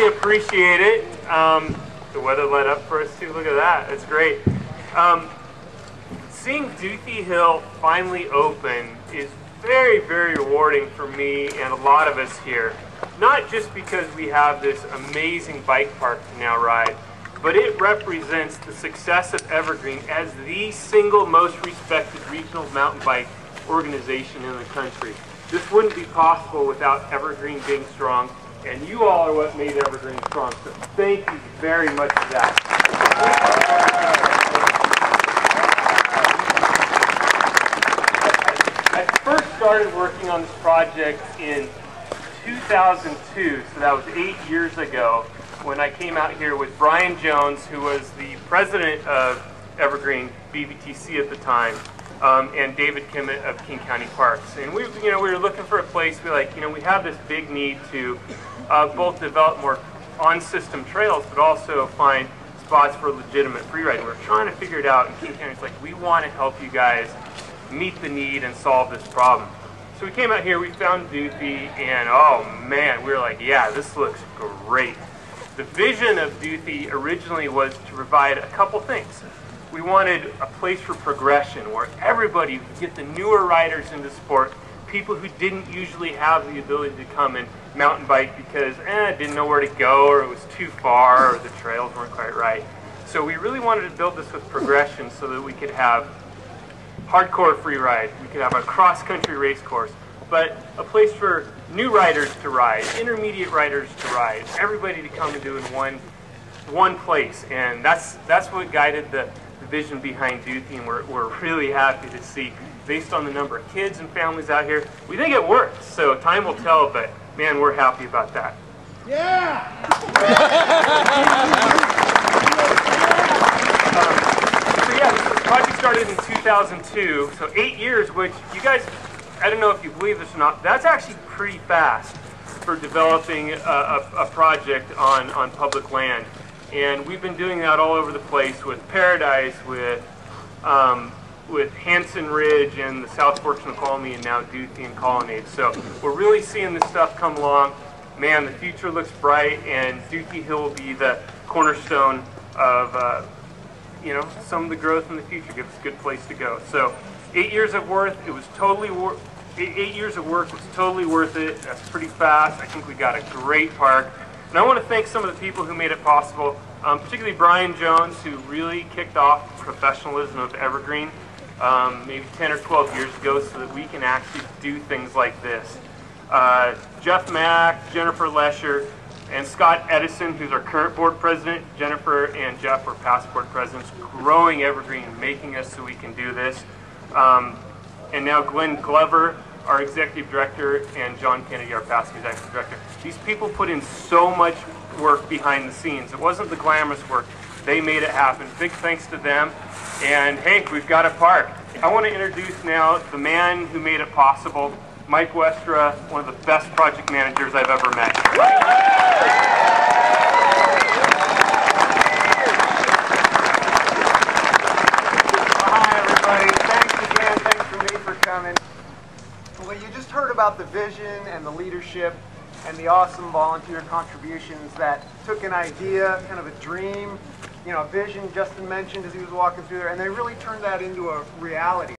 really appreciate it. The weather let up for us too. Look at that. It's great. Seeing Duthie Hill finally open is very, very rewarding for me and a lot of us here. Not just because we have this amazing bike park to now ride, but it represents the success of Evergreen as the single most respected regional mountain bike organization in the country. This wouldn't be possible without Evergreen being strong, and you all are what made Evergreen strong. So thank you very much for that. I first started working on this project in 2002, so that was 8 years ago, when I came out here with Brian Jones, who was the president of Evergreen BBTC at the time, and David Kimmett of King County Parks. And we were looking for a place. We have this big need to both develop more on-system trails, but also find spots for legitimate freeride. We're trying to figure it out, and King County's like, we want to help you guys meet the need and solve this problem. So we came out here, we found Duthie, and oh man, we were like, yeah, this looks great. The vision of Duthie originally was to provide a couple things. We wanted a place for progression where everybody would get the newer riders into sport, people who didn't usually have the ability to come and mountain bike because didn't know where to go, or it was too far, or the trails weren't quite right. So we really wanted to build this with progression so that we could have hardcore free ride, we could have a cross-country race course, but a place for new riders to ride, intermediate riders to ride, everybody to come and do in one place. And that's what guided the vision behind Duthie, and we're really happy to see, based on the number of kids and families out here, we think it works. So time will tell, but man, we're happy about that. Yeah! This project started in 2002, so 8 years, which you guys, I don't know if you believe this or not, that's actually pretty fast for developing a project on public land. And we've been doing that all over the place with Paradise, with Hanson Ridge and the South Fork of Colony, and now Duthie and Culminating. So we're really seeing this stuff come along. Man, the future looks bright, and Duthie Hill will be the cornerstone of some of the growth in the future. Give us a good place to go. So 8 years of work, it was totally 8 years of work was totally worth it. That's pretty fast. I think we got a great park. And I want to thank some of the people who made it possible, particularly Brian Jones, who really kicked off the professionalism of Evergreen maybe 10 or 12 years ago so that we can actually do things like this. Jeff Mack, Jennifer Lesher, and Scott Edison, who's our current board president. Jennifer and Jeff are past board presidents, growing Evergreen and making us so we can do this. And now Glenn Glover, our executive director, and John Kennedy, our past executive director. These people put in so much work behind the scenes. It wasn't the glamorous work. They made it happen. Big thanks to them. And hey, we've got a park. I want to introduce now the man who made it possible, Mike Westra, one of the best project managers I've ever met. Hi everybody, thanks again, thanks for me for coming. Well, you just heard about the vision and the leadership and the awesome volunteer contributions that took an idea, kind of a dream, a vision Justin mentioned as he was walking through there, and they really turned that into a reality.